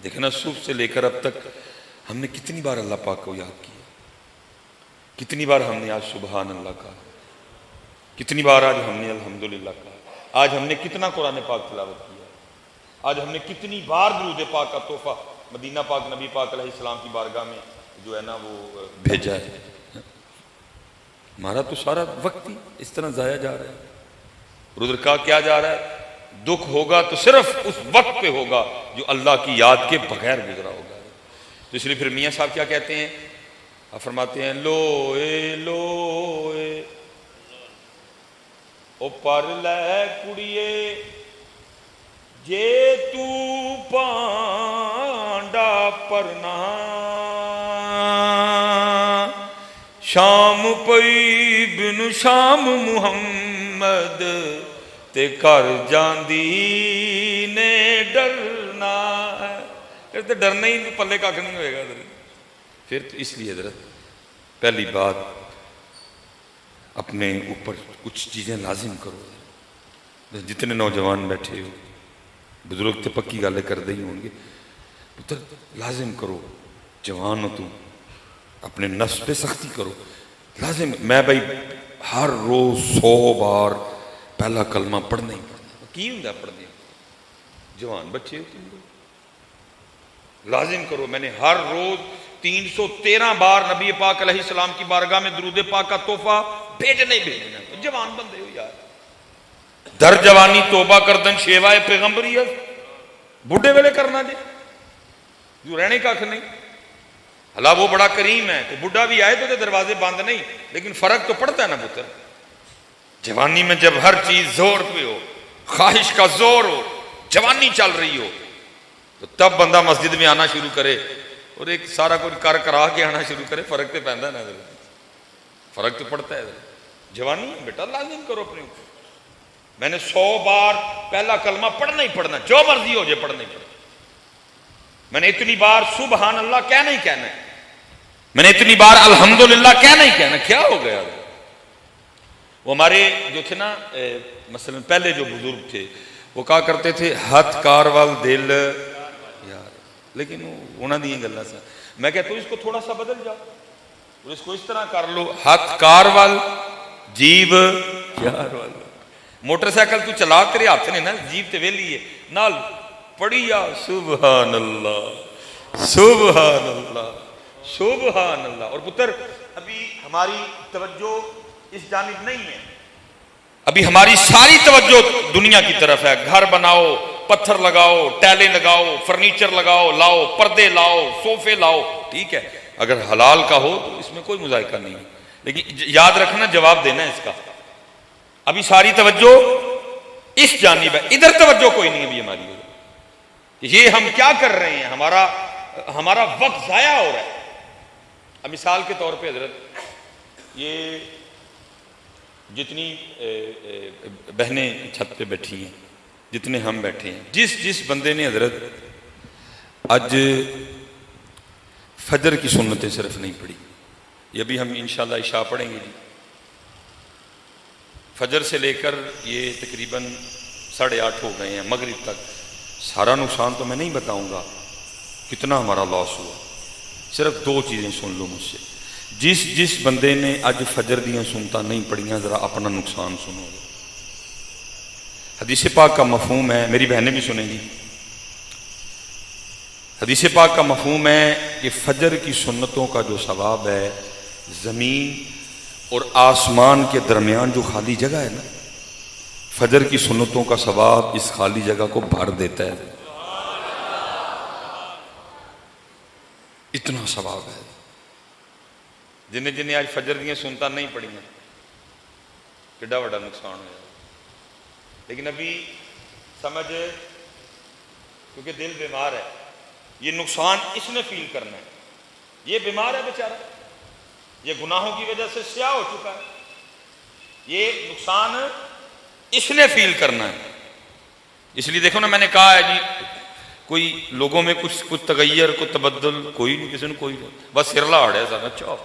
دیکھنا صبح سے لے کر اب تک ہم نے کتنی بار اللہ پاک کو یاد کیا، کتنی بار ہم نے آج سبحان اللہ کہا، کتنی بار آج ہم نے الحمدللہ کہا، آج ہم نے کتنا قرآن پاک تلاوت کیا، آج ہم نے کتنی بار درود پاک کا تحفہ مدینہ پاک نبی پاک علیہ السلام کی بارگاہ میں جو ہے نا وہ بھیجا ہے۔ ہمارا تو سارا وقت ہی اس طرح ضائع جا رہا ہے۔ ادھر کہا کیا جا رہا ہے، دکھ ہوگا تو صرف اس وقت پہ ہوگا جو اللہ کی یاد کے بغیر گزرا ہوگا۔ تو اس لیے پھر میاں صاحب کیا کہتے ہیں، آپ فرماتے ہیں لوئے لوئے او پر لے کڑیے جے تو پانڈا پرنا شام پئی بن شام محمد تے کر جاندی نے ڈرنا ہے۔ پھر تو ڈرنا ہی پلے کاک نہیں ہوئے گا حضرت۔ پھر تو اس لیے حضرت پہلی بات اپنے اوپر کچھ چیزیں لازم کرو۔ جتنے نوجوان بیٹھے ہو، بزرگ تو پکی گالیں کردے ہی ہوں گے، پتر لازم کرو، جوان ہو تو اپنے نفس پہ سختی کرو، لازم۔ میں بھائی ہر روز 100 بار پہلا کلمہ پڑھنا ہی پڑھنا، کی ہوں گا پڑھنے، جوان بچے ہوتے ہیں لازم کرو۔ میں نے ہر روز 313 بار نبی پاک علیہ السلام کی بارگاہ میں درود پاک کا تحفہ بھیجنا ہی بھیجنا۔ جوان بندے ہو یار، در جوانی توبہ کردن شیوائے پیغمبریت، بڑھے ویلے کرنا جی جو رہنے کا نہیں۔ اللہ وہ بڑا کریم ہے کہ بڑھا بھی آئے تو دروازے بند نہیں، لیکن فرق تو پڑتا ہے نا پتر۔ جوانی میں جب ہر چیز زور پہ ہو، خواہش کا زور ہو، جوانی چل رہی ہو، تو تب بندہ مسجد میں آنا شروع کرے اور ایک سارا کچھ کر کرا کے آنا شروع کرے، فرق تو پہنتا ہے نا، فرق تو پڑتا ہے۔ جوانی بیٹا لازم کرو اپنے اوپر۔ میں نے 100 بار پہلا کلمہ پڑھنا ہی پڑھنا، جو مرضی ہو جائے پڑھنا ہی پڑھنا۔ میں نے اتنی بار سبحان اللہ کہنا ہی کہنا ہے، میں نے اتنی بار الحمدللہ کہنا ہی کہنا۔ کیا ہو گیا؟ وہ ہمارے جو تھے نا مثلا پہلے جو بزرگ تھے وہ کہا کرتے تھے ہاتھ کار وال دل یار، لیکن انہوں نے گلا سا میں کہتا ہوں اس کو تھوڑا سا بدل جاؤ اور اس کو اس طرح کر لو، ہاتھ کار وال جیب یار وال۔ موٹر سائیکل تو چلا تیرے ہاتھ نے نا، جیب تے ویلی ہے نال پڑھیا سبحان اللہ سبحان اللہ سبحان اللہ۔ اور پتر ابھی ہماری توجہ اس جانب نہیں ہے، ابھی ہماری ساری توجہ دنیا کی طرف ہے۔ گھر بناؤ، پتھر لگاؤ، ٹیلیں لگاؤ، فرنیچر لگاؤ، لاؤ، پردے لاؤ، صوفے لاؤ، ٹھیک ہے اگر حلال کا ہو تو اس میں کوئی مذائقہ نہیں ہے، لیکن یاد رکھنا جواب دینا ہے اس کا۔ ابھی ساری توجہ اس جانب ہے، ادھر توجہ کوئی نہیں ابھی ہماری۔ یہ ہم کیا کر رہے ہیں، ہمارا وقت ضائع ہو رہا ہے۔ اب مثال کے طور پہ حضرت یہ جتنی بہنیں چھت پہ بیٹھی ہیں، جتنے ہم بیٹھے ہیں، جس بندے نے حضرت آج فجر کی سنتیں صرف نہیں پڑھی، یہ بھی ہم انشاءاللہ عشاء پڑھیں گے، فجر سے لے کر یہ تقریباً 8:30 ہو گئے ہیں مغرب تک، سارا نقصان تو میں نہیں بتاؤں گا کتنا ہمارا لاس ہوا، صرف 2 چیزیں سن لو مجھ سے۔ جس بندے نے اج فجر دیاں سنتا نہیں پڑھیاں ذرا اپنا نقصان سنو۔ حدیث پاک کا مفہوم ہے، میری بہنیں بھی سنیں گی، حدیث پاک کا مفہوم ہے کہ فجر کی سنتوں کا جو ثواب ہے، زمین اور آسمان کے درمیان جو خالی جگہ ہے نا، فجر کی سنتوں کا ثواب اس خالی جگہ کو بھر دیتا ہے، اتنا ثواب ہے۔ جنہیں آج فجر دیاں سنتا نہیں پڑھیاں کڈا بڑا نقصان ہوا، لیکن ابھی سمجھ، کیونکہ دل بیمار ہے، یہ نقصان اس نے فیل کرنا ہے، یہ بیمار ہے بیچارہ، یہ گناہوں کی وجہ سے سیاہ ہو چکا ہے، یہ نقصان اس نے فیل کرنا ہے۔ اس لیے دیکھو نا میں نے کہا ہے جی کوئی لوگوں میں کچھ تغیر، کوئی تبدل کوئی نہیں، کسی نے کوئی نہیں، بس سرلا ہڑ ہے سب اچھا۔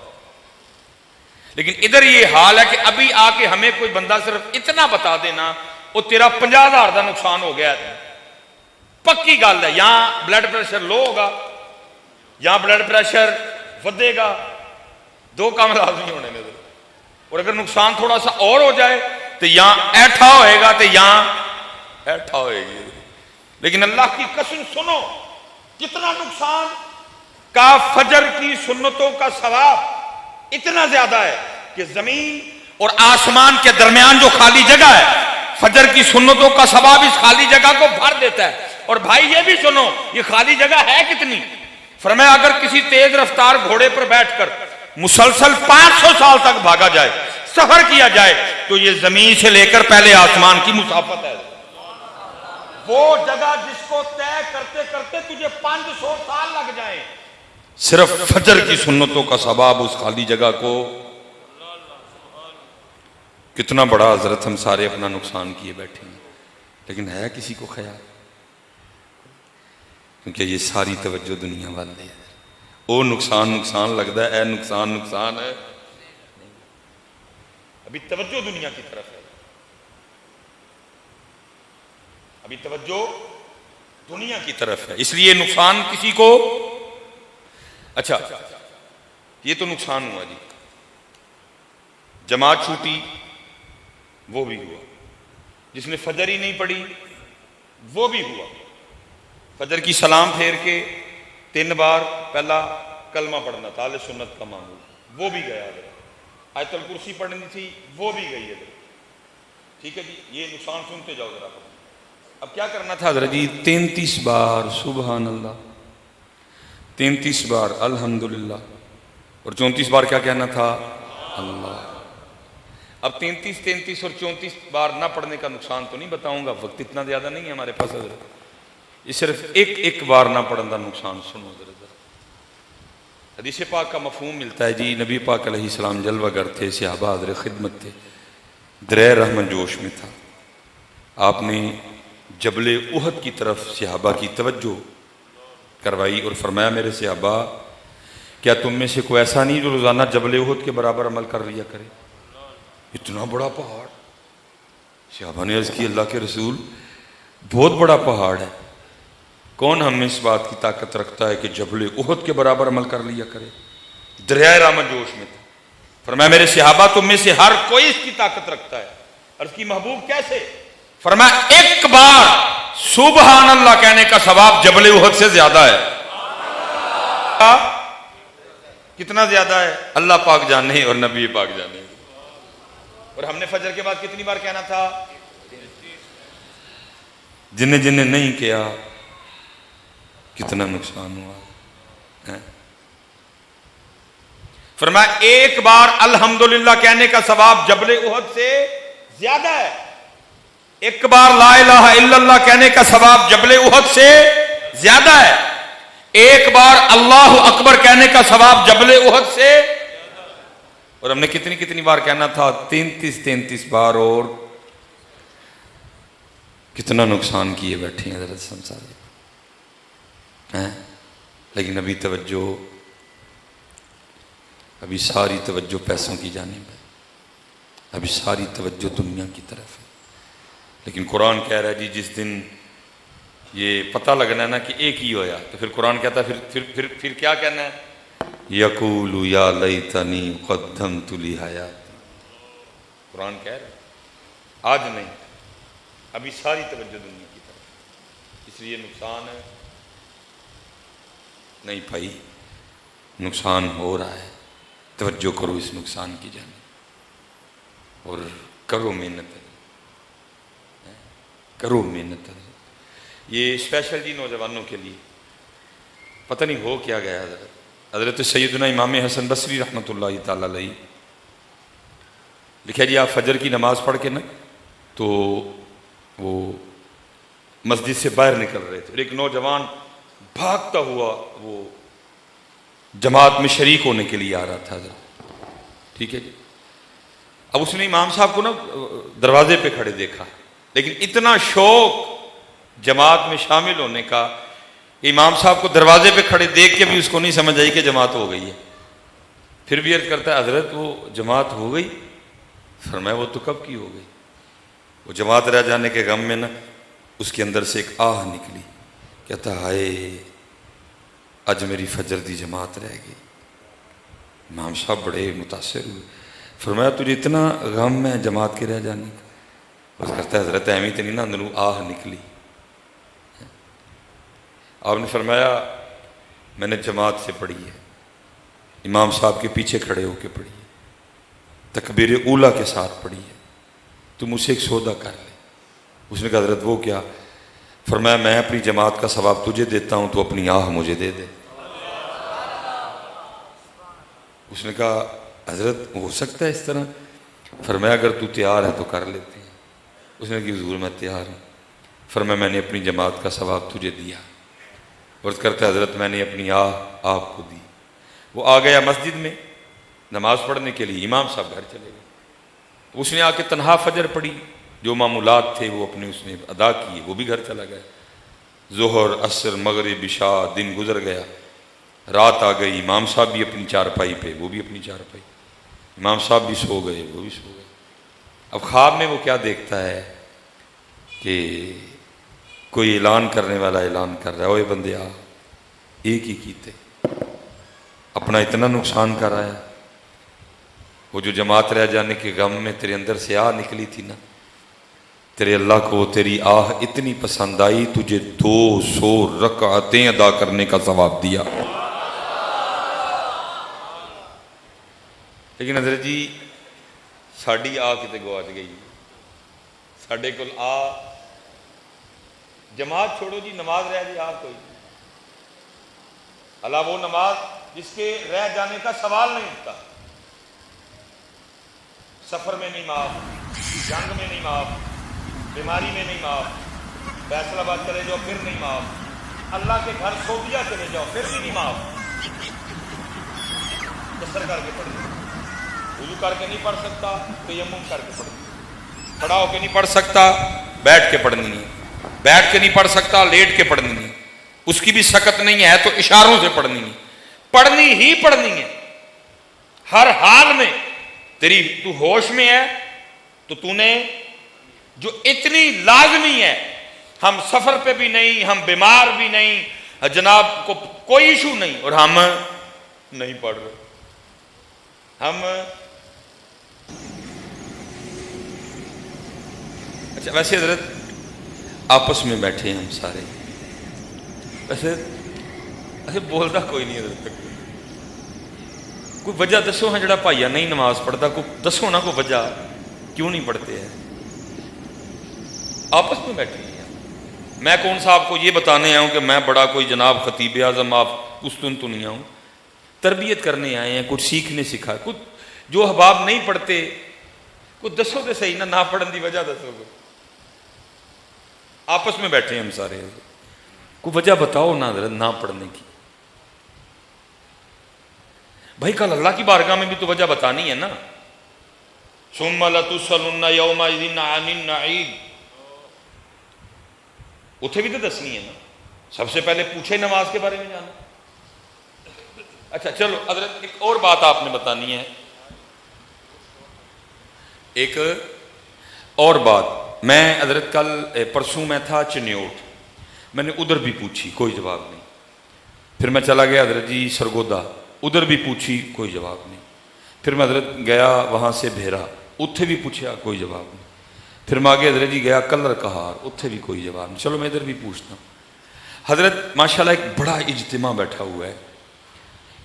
لیکن ادھر یہ حال ہے کہ ابھی آ کے ہمیں کوئی بندہ صرف اتنا بتا دینا وہ تیرا 50,000 کا نقصان ہو گیا ہے، پکی گل ہے. یہاں بلڈ پریشر لو ہوگا, یہاں بلڈ پریشر ودے گا, دو کام لازمی ہونے میں. اور اگر نقصان تھوڑا سا اور ہو جائے تو یہاں ایٹھا ہوئے گا تو یہاں ایٹھا ہوئے گی. لیکن اللہ کی قسم سنو کتنا نقصان کا فجر کی سنتوں کا ثواب اتنا زیادہ ہے کہ زمین اور آسمان کے درمیان جو خالی جگہ ہے فجر کی سنتوں کا ثواب اس خالی جگہ کو بھر دیتا ہے. اور بھائی یہ بھی سنو یہ خالی جگہ ہے کتنی. فرمایا اگر کسی تیز رفتار گھوڑے پر بیٹھ کر مسلسل 500 سال تک بھاگا جائے, سفر کیا جائے, تو یہ زمین سے لے کر پہلے آسمان کی مسافت ہے. وہ جگہ جس کو طے کرتے کرتے تجھے 500 سال لگ جائیں, صرف فجر کی سنتوں کا ثواب اس خالی جگہ کو. کتنا بڑا حضرت ہم سارے اپنا نقصان کیے بیٹھے ہیں, لیکن ہے کسی کو خیال؟ کیونکہ یہ ساری توجہ دنیا والے ہے. او نقصان نقصان لگتا ہے, اے نقصان نقصان ہے. ابھی توجہ دنیا کی طرف ہے, ابھی توجہ دنیا کی طرف ہے, اس لیے نقصان کسی کو. اچھا یہ تو نقصان ہوا جی. جماعت چھوٹی وہ بھی ہوا, جس نے فجر ہی نہیں پڑھی وہ بھی ہوا. فجر کی سلام پھیر کے 3 بار پہلا کلمہ پڑھنا تھا اہل سنت کا معمول, وہ بھی گیا. آیت الکرسی پڑھنی تھی وہ بھی گئی ہے. ٹھیک ہے جی, یہ نقصان سنتے جاؤ ذرا. اب کیا کرنا تھا حضرت جی؟ 33 بار سبحان اللہ, 33 بار الحمدللہ, اور 34 بار کیا کہنا تھا؟ اللہ. اب 33 اور 34 بار نہ پڑھنے کا نقصان تو نہیں بتاؤں گا, وقت اتنا زیادہ نہیں ہے ہمارے پاس حضرت. یہ صرف ایک بار نہ پڑھنے کا نقصان سنو حضرت. حدیث پاک کا مفہوم ملتا ہے جی. نبی پاک علیہ السلام جلوہ گر تھے, صحابہ حضرت خدمت تھے, درہ رحمن جوش میں تھا. آپ نے جبل احد کی طرف صحابہ کی توجہ کروائی اور فرمایا میرے صحابہ کیا تم میں سے کوئی ایسا نہیں جو روزانہ جبل احد کے برابر عمل کر لیا کرے؟ اتنا بڑا پہاڑ. صحابہ نے عرض کی اللہ کے رسول بہت بڑا پہاڑ ہے, کون ہم میں اس بات کی طاقت رکھتا ہے کہ جبل احد کے برابر عمل کر لیا کرے؟ دریائے رحمت جوش میں تھا. فرمایا میرے صحابہ تم میں سے ہر کوئی اس کی طاقت رکھتا ہے. عرض کی محبوب کیسے؟ فرمایا ایک بار سبحان اللہ کہنے کا ثواب جبل احد سے زیادہ ہے. کتنا زیادہ ہے اللہ پاک جانے اور نبی پاک جانے. اور ہم نے فجر کے بعد کتنی بار کہنا تھا؟ جن نے نہیں کیا کتنا نقصان ہوا. فرمایا ایک بار الحمدللہ کہنے کا ثواب جبل احد سے زیادہ ہے. ایک بار لا الہ الا اللہ کہنے کا ثواب جبل احد سے زیادہ ہے. ایک بار اللہ اکبر کہنے کا ثواب جبل احد سے. اور ہم نے کتنی بار کہنا تھا؟ 33 بار. اور کتنا نقصان کیے بیٹھے ہیں حضرت سمسارے. لیکن ابھی توجہ, ابھی ساری توجہ پیسوں کی جانب ہے, ابھی ساری توجہ دنیا کی طرف ہے. لیکن قرآن کہہ رہا ہے جی جس دن یہ پتہ لگنا ہے نا کہ ایک ہی ہویا, تو پھر قرآن کہتا ہے پھر کیا کہنا ہے؟ یقول یا لیتنی قدمت لی حیاتی. قرآن کہہ رہا ہے آج نہیں, ابھی ساری توجہ دنیا کی طرف. اس لیے نقصان ہے نہیں بھائی, نقصان ہو رہا ہے, توجہ کرو اس نقصان کی جانب اور کرو محنت, کرو محنت. یہ اسپیشل جی نوجوانوں کے لیے. پتہ نہیں ہو کیا گیا حضرت سیدنا امام حسن بصری رحمۃ اللہ تعالی علیہ لکھا جی آپ فجر کی نماز پڑھ کے نا تو وہ مسجد سے باہر نکل رہے تھے, ایک نوجوان بھاگتا ہوا وہ جماعت میں شریک ہونے کے لیے آ رہا تھا حضرت. ٹھیک ہے جی. اب اس نے امام صاحب کو نا دروازے پہ کھڑے دیکھا, لیکن اتنا شوق جماعت میں شامل ہونے کا امام صاحب کو دروازے پہ کھڑے دیکھ کے بھی اس کو نہیں سمجھ آئی کہ جماعت ہو گئی ہے. پھر بھی عرض کرتا ہے حضرت وہ جماعت ہو گئی؟ فرمایا وہ تو کب کی ہو گئی. وہ جماعت رہ جانے کے غم میں نا اس کے اندر سے ایک آہ نکلی. کہتا ہائے اج میری فجر دی جماعت رہ گئی. امام صاحب بڑے متاثر ہوئے. فرمایا تجھے اتنا غم ہے جماعت کے رہ جانے کا؟ بس کرتا ہے حضرت ایویں تو نہیں نا اندروں آہ نکلی. آپ نے فرمایا میں نے جماعت سے پڑھی ہے، امام صاحب کے پیچھے کھڑے ہو کے پڑھی ہے، تکبیر اولیٰ کے ساتھ پڑھی ہے، تو مجھ سے ایک سودا کر لے. اس نے کہا حضرت وہ کیا؟ فرمایا میں اپنی جماعت کا ثواب تجھے دیتا ہوں، تو اپنی آہ مجھے دے دے. اس نے کہا حضرت ہو سکتا ہے اس طرح؟ فرمایا اگر تو تیار ہے تو کر لیتے ہیں. اس نے کہا حضور میں تیار ہوں. فرمایا میں نے اپنی جماعت کا ثواب تجھے دیا. عرض کرتا ہے حضرت میں نے اپنی آہ آپ کو دی. وہ آ گیا مسجد میں نماز پڑھنے کے لیے، امام صاحب گھر چلے گئے. اس نے آ کے تنہا فجر پڑھی، جو معمولات تھے وہ اپنے اس نے ادا کیے، وہ بھی گھر چلا گیا. ظہر عصر مغرب عشاء دن گزر گیا، رات آ گئی. امام صاحب بھی اپنی چارپائی پہ، وہ بھی اپنی چارپائی. امام صاحب بھی سو گئے، وہ بھی سو گئے. اب خواب میں وہ کیا دیکھتا ہے کہ کوئی اعلان کرنے والا اعلان کر رہا ہے، اوے بندے آ، ایک ہی کیتے اپنا اتنا نقصان کر آیا. وہ جو جماعت رہ جانے کے غم میں تیرے اندر سے آہ نکلی تھی نا، تیرے اللہ کو تیری آہ اتنی پسند آئی، تجھے 200 رکعتیں ادا کرنے کا ثواب دیا. لیکن حضرت جی ساڑی آہ کتے گواچ گئی. ساڑے کل آہ جماعت چھوڑو جی، نماز رہ گئی، آہ کوئی اللہ وہ نماز جس کے رہ جانے کا سوال نہیں اٹھتا. سفر میں نہیں معاف، جنگ میں نہیں معاف، بیماری میں نہیں معاف، فیصلہ آباد چلے جاؤ پھر نہیں معاف، اللہ کے گھر سعودیہ چلے جاؤ پھر بھی نہیں معاف. قصر کر کے پڑھ، وضو کر کے نہیں پڑھ سکتا تیمم کر کے پڑھ، کھڑا ہو کے نہیں پڑھ سکتا بیٹھ کے پڑھنی ہے، بیٹھ کے نہیں پڑھ سکتا لیٹ کے پڑھنی ہے، اس کی بھی سکت نہیں ہے تو اشاروں سے پڑھنی ہے، پڑھنی ہی پڑھنی ہے ہر حال میں. تیری تو ہوش میں ہے تو نے جو اتنی لازمی ہے، ہم سفر پہ بھی نہیں، ہم بیمار بھی نہیں، جناب کو کوئی ایشو نہیں، اور ہم نہیں پڑھ رہے. ہم اچھا ویسے حضرت آپس میں بیٹھے ہیں ہم سارے، ویسے بولتا کوئی نہیں حضرت تک. کوئی وجہ دسو ہاں جڑا بھائیا نہیں نماز پڑھتا، کوئی دسو نا کوئی وجہ کیوں نہیں پڑھتے ہیں. آپس میں بیٹھے ہیں. میں کون سا آپ کو یہ بتانے آیا ہوں کہ میں بڑا کوئی جناب خطیب اعظم آپ استن تو نہیں آؤں. تربیت کرنے آئے ہیں، کچھ سیکھنے سکھا. کچھ جو احباب نہیں پڑھتے کچھ دسو تو صحیح نہ پڑھن دی وجہ دسو. آپس میں بیٹھے ہیں ہم سارے، کوئی وجہ بتاؤ نا حضرت نہ پڑھنے کی. بھائی کل اللہ کی بارگاہ میں بھی تو وجہ بتانی ہے نا. ثم لتسألن یومئذ عن النعیم، اتھے بھی تو دسنی ہے نا. سب سے پہلے پوچھے نماز کے بارے میں جانا. اچھا چلو حضرت ایک اور بات آپ نے بتانی ہے. ایک اور بات، میں حضرت کل پرسوں میں تھا چنیوٹ، میں نے ادھر بھی پوچھی کوئی جواب نہیں. پھر میں چلا گیا حضرت جی سرگودا، ادھر بھی پوچھی کوئی جواب نہیں. پھر میں حضرت گیا وہاں سے بھیرا، اتھے بھی پوچھا کوئی جواب نہیں. پھر میں آگے حضرت جی گیا کلر کہار، اتھے بھی کوئی جواب نہیں. چلو میں ادھر بھی پوچھتا ہوں. حضرت ماشاءاللہ ایک بڑا اجتماع بیٹھا ہوا ہے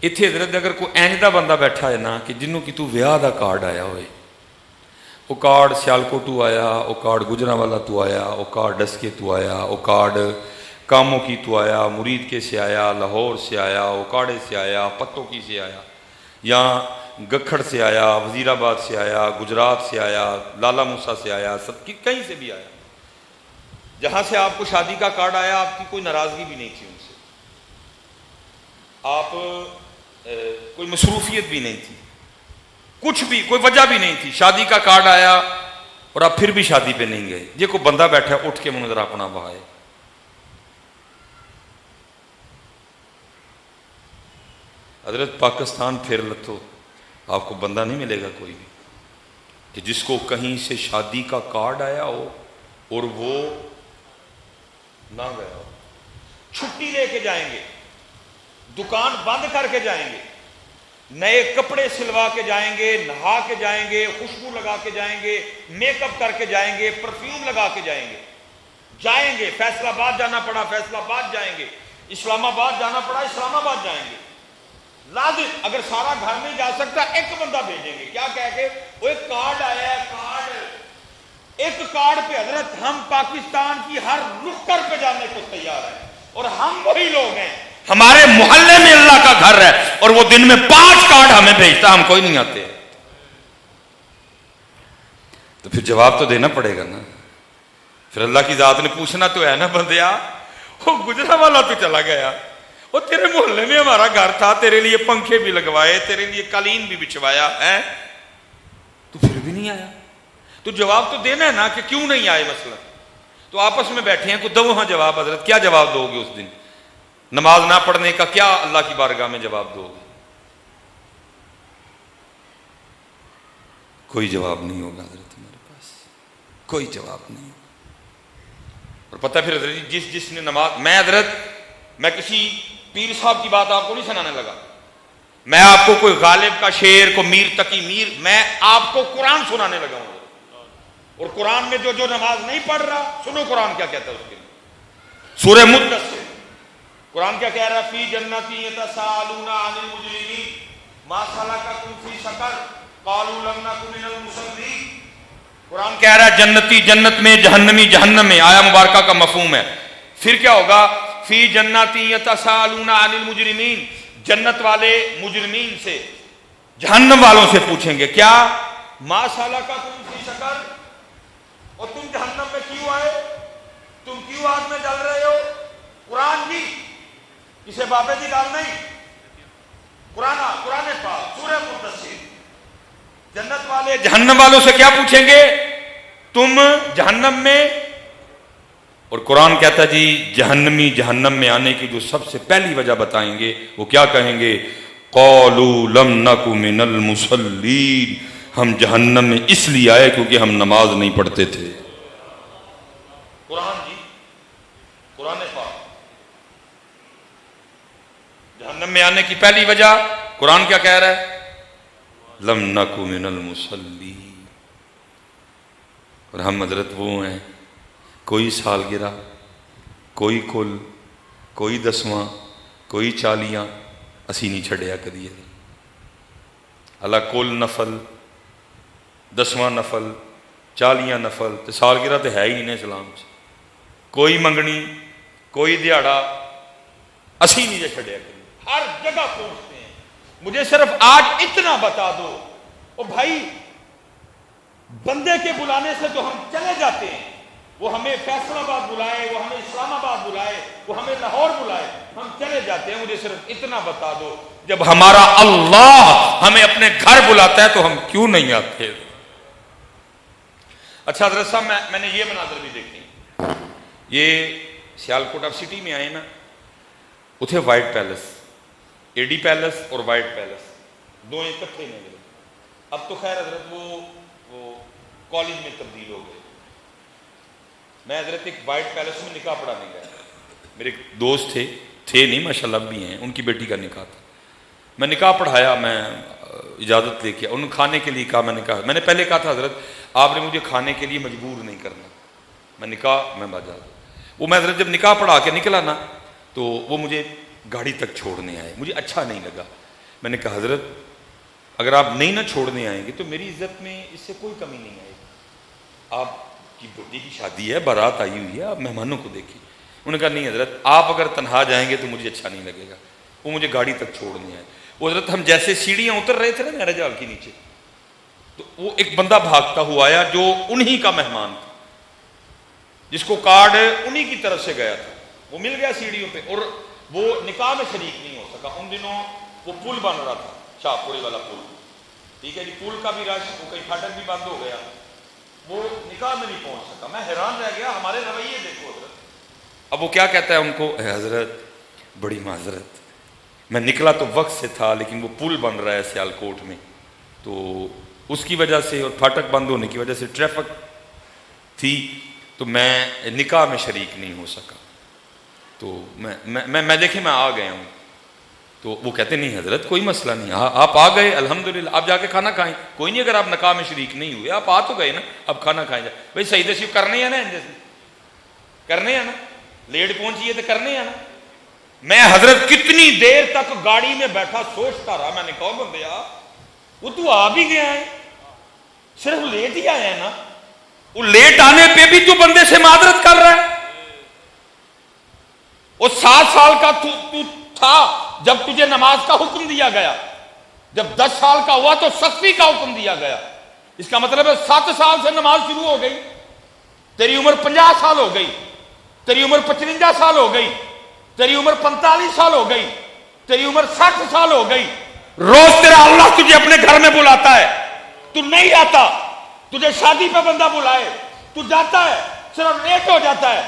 اتھے. حضرت اگر کوئی اینج دا بندہ بیٹھا ہے نا کہ جنوں کی تو ویاہ دا کارڈ آیا ہوئے، وہ کارڈ سیالکوٹو آیا، وہ کارڈ گجرانوالا تو آیا، وہ کارڈ ڈسکے تو آیا، وہ کارڈ کاموں کی تو آیا، مرید کے سے آیا، لاہور سے آیا، اوکاڑے سے آیا، پتوں کی سے آیا، یا گکھڑ سے آیا، وزیر آباد سے آیا، گجرات سے آیا، لالا موسیٰ سے آیا، سب کی کہیں سے بھی آیا. جہاں سے آپ کو شادی کا کارڈ آیا آپ کی کوئی ناراضگی بھی نہیں تھی ان سے، آپ کوئی مصروفیت بھی نہیں تھی، کچھ بھی کوئی وجہ بھی نہیں تھی. شادی کا کارڈ آیا اور آپ پھر بھی شادی پہ نہیں گئے. یہ کوئی بندہ بیٹھا اٹھ کے منظر اپنا بہائے. حضرت پاکستان پھر لتو، آپ کو بندہ نہیں ملے گا کوئی بھی کہ جس کو کہیں سے شادی کا کارڈ آیا ہو اور وہ نہ گیا ہو. چھٹی لے کے جائیں گے، دکان بند کر کے جائیں گے، نئے کپڑے سلوا کے جائیں گے، نہا کے جائیں گے، خوشبو لگا کے جائیں گے، میک اپ کر کے جائیں گے، پرفیوم لگا کے جائیں گے، فیصل آباد جانا پڑا فیصل آباد جائیں گے، اسلام آباد جانا پڑا اسلام آباد جائیں گے۔ لازم، اگر سارا گھر نہیں جا سکتا ایک بندہ بھیجیں گے، کیا کہہ کے، وہ ایک کارڈ آیا ہے، ایک کارڈ پہ حضرت ہم پاکستان کی ہر نکڑ پہ جانے کو تیار ہیں، اور ہم وہی لوگ ہیں، ہمارے محلے میں اللہ کا گھر ہے اور وہ دن میں 5 کارڈ ہمیں بھیجتا، ہم کوئی نہیں آتے۔ تو پھر جواب تو دینا پڑے گا نا، پھر اللہ کی ذات نے پوچھنا تو ہے نا بندیا، وہ گجرا والا تو چلا گیا، وہ تیرے محلے میں ہمارا گھر تھا، تیرے لیے پنکھے بھی لگوائے، تیرے لیے قالین بھی بچھوایا ہے، تو پھر بھی نہیں آیا۔ تو جواب تو دینا ہے نا کہ کیوں نہیں آئے مثلا۔ تو آپس میں بیٹھے ہیں، کوئی دو ہاں جواب، حضرت کیا جواب دو گے اس دن؟ نماز نہ پڑھنے کا کیا اللہ کی بارگاہ میں جواب دو گے؟ کوئی جواب نہیں ہوگا حضرت، ہمارے پاس کوئی جواب نہیں ہوگا۔ اور پتہ پھر حضرت جس نے نماز، میں کسی پیر صاحب کی بات آپ کو نہیں سنانے لگا، میں آپ کو کوئی غالب کا شعر کو میر تقی میر، میں آپ کو قرآن سنانے لگا ہوں، اور قرآن میں جو نماز نہیں پڑھ رہا، سنو قرآن کیا کہتا ہے اس کے لیے۔ سورہ مدثر، قرآن کیا کہہ رہا ہے؟ فی جنتی یتساءلون عن المجرمین ما سلککم فی سقر قالوا لم نک من المصلین۔ قرآن کہہ رہا ہے جنتی جنت میں، جہنمی جہنم میں، آیا مبارکہ کا مفہوم ہے۔ پھر کیا ہوگا؟ فی جنتی یتساءلون عن المجرمین، جنت والے مجرمین سے، جہنم والوں سے پوچھیں گے کیا؟ ما سلککم فی سقر، اور تم جہنم میں کیوں آئے؟ تم کیوں آگ میں جل رہے ہو؟ قرآن کی کسے بابے کی گال نہیں، قرآن پاک سورہ مدثر۔ جنت والے جہنم والوں سے کیا پوچھیں گے؟ تم جہنم میں، اور قرآن کہتا ہے جی جہنمی جہنم میں آنے کی جو سب سے پہلی وجہ بتائیں گے، وہ کیا کہیں گے؟ قالوا لم نک من المصلین، ہم جہنم میں اس لیے آئے کیونکہ ہم نماز نہیں پڑھتے تھے۔ قرآن جی، قرآن پاک۔ جہنم میں آنے کی پہلی وجہ قرآن کیا کہہ رہا ہے؟ لم نک من المصلین۔ اور ہم حضرت وہ ہیں، کوئی سالگرہ، کوئی کل، کوئی دسواں، کوئی چالیاں اسی نہیں چھڑیا کدی۔ اللہ کل نفل، دسواں نفل، چالیاں نفل تے سالگرہ تے ہے ہی نہیں اسلام سے، کوئی منگنی، کوئی دیہڑا اسی نہیں چھڑیا کدی۔ ہر جگہ پہنچتے ہیں، مجھے صرف آج اتنا بتا دو، او بھائی بندے کے بلانے سے تو ہم چلے جاتے ہیں، وہ ہمیں فیصل آباد بلائے، وہ ہمیں اسلام آباد بلائے، وہ ہمیں لاہور بلائے، ہم چلے جاتے ہیں۔ مجھے صرف اتنا بتا دو، جب ہمارا اللہ ہمیں اپنے گھر بلاتا ہے تو ہم کیوں نہیں آتے؟ اچھا حضرت صاحب میں نے یہ مناظر بھی دیکھے، یہ سیالکوٹ آف سٹی میں آئے نا، اتھے وائٹ پیلس، اے ڈی پیلس اور وائٹ پیلس دو اکٹھے میں گئے۔ اب تو خیر حضرت وہ کالج میں تبدیل ہو گئے۔ میں حضرت ایک وائٹ پیلس میں نکاح پڑھانے گیا، میرے ایک دوست تھے نہیں ماشاءاللہ اب بھی ہیں، ان کی بیٹی کا نکاح تھا، میں نکاح پڑھایا، میں اجازت لے کے، انہوں نے کھانے کے لیے کہا، میں نے پہلے کہا تھا حضرت آپ نے مجھے کھانے کے لیے مجبور نہیں کرنا، میں نکاح میں باجا۔ وہ میں حضرت جب نکاح پڑھا کے نکلا نا تو وہ مجھے گاڑی تک چھوڑنے آئے، مجھے اچھا نہیں لگا، میں نے کہا حضرت اگر آپ نہیں نہ چھوڑنے آئیں گے تو میری عزت میں اس سے کوئی کمی نہیں آئے گی، آپ کی بیٹی کی شادی ہے، بارات آئی ہوئی ہے، آپ مہمانوں کو دیکھیں۔ انہوں نے کہا نہیں حضرت آپ اگر تنہا جائیں گے تو مجھے اچھا نہیں لگے گا۔ وہ مجھے گاڑی تک چھوڑنے آئے، وہ حضرت ہم جیسے سیڑھیاں اتر رہے تھے نا میرج ہال کے نیچے، تو وہ ایک بندہ بھاگتا ہوا آیا جو انہی کا مہمان تھا، جس کو کارڈ انہی کی طرف سے گیا تھا، وہ مل گیا سیڑھیوں پہ، اور وہ نکاح میں شریک نہیں ہو سکا۔ ان دنوں وہ پل بن رہا تھا، شاہپوری والا پل، ٹھیک ہے جی، پل کا بھی رش، وہ کئی پھاٹک بھی بند ہو گیا، وہ نکاح میں نہیں پہنچ سکا۔ میں حیران رہ گیا، ہمارے رویے دیکھو حضرت۔ اب وہ کیا کہتا ہے ان کو، اے حضرت بڑی معذرت، میں نکلا تو وقت سے تھا لیکن وہ پل بن رہا ہے سیالکوٹ میں، تو اس کی وجہ سے اور پھاٹک بند ہونے کی وجہ سے ٹریفک تھی، تو میں نکاح میں شریک نہیں ہو سکا۔ تو میں دیکھیں میں آ گیا ہوں. تو وہ کہتے نہیں حضرت کوئی مسئلہ نہیں, آپ آ گئے الحمدللہ, آپ جا کے کھانا کھائیں, کوئی نہیں اگر آپ نکاح میں شریک نہیں ہوئے, آپ آ تو گئے نا, اب کھانا کھائیں جائے. بھائی صحیح نصیب کرنے ہیں نا, جیسے کرنے ہیں نا, لیٹ پہنچیے تو کرنے ہیں نا. میں حضرت کتنی دیر تک گاڑی میں بیٹھا سوچتا رہا, میں نے کہا بندے وہ تو آ بھی گیا ہے, صرف لیٹ ہی آیا ہے نا, وہ لیٹ آنے پہ بھی تو بندے سے معذرت کر رہا ہے. وہ 7 سال کا تو تھا جب تجھے نماز کا حکم دیا گیا, جب 10 سال کا ہوا تو سختی کا حکم دیا گیا. اس کا مطلب ہے 7 سال سے نماز شروع ہو گئی, تیری عمر 50 سال ہو گئی, تیری عمر 55 سال ہو گئی, تیری عمر 45 سال ہو گئی, تیری عمر 60 سال ہو گئی. روز تیرا اللہ تجھے اپنے گھر میں بلاتا ہے, تو نہیں آتا. تجھے شادی پہ بندہ بلائے تو جاتا ہے, صرف لیٹ ہو جاتا ہے.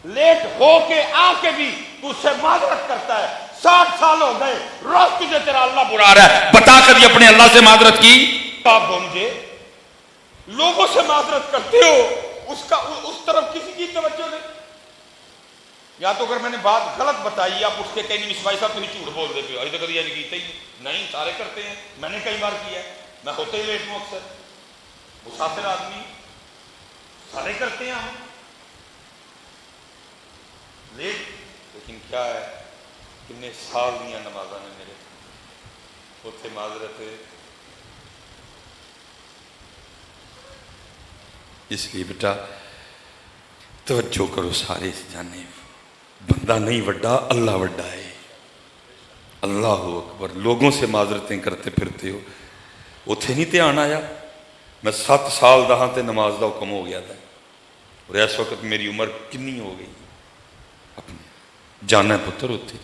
لیٹ ہو کے آ کے بھی تو اس سے معذرت کرتا ہے. 60 سال ہو گئے, روز تجھے تیرا اللہ بلا رہا ہے, بتا کبھی اپنے اللہ سے معذرت کی؟ آپ مجھے لوگوں سے معذرت کرتے ہو, اس طرف کسی کی توجہ نہیں. یا تو اگر میں نے بات غلط بتائی, آپ اس کے کہیں نہیں بھائی صاحب تم جھوٹ بول دیتے ہو, ابھی تک یہ نہیں کیتا ہی نہیں, سارے کرتے ہیں, میں نے کئی بار کیا ہے, میں ہوتے ہی لیٹ ہوں اکثر, مسافر آدمی سارے کرتے ہیں ہم لیٹ. لیکن کیا ہے, کتنے سال دیا نمازاں نے میرے ہوتے معذرت ہے. اس لیے بیٹا توجہ کرو سارے اس جانب, بندہ نہیں وڈا, اللہ وڈا ہے. اللہ اکبر. لوگوں سے معذرتیں کرتے پھرتے ہو, اتنے نہیں دھیان آیا میں 7 سال دا ہاں تے نماز دا حکم ہو گیا تھا, اور اس وقت میری عمر کنی ہو گئی, اپنے جانا ہے پتر ہوتے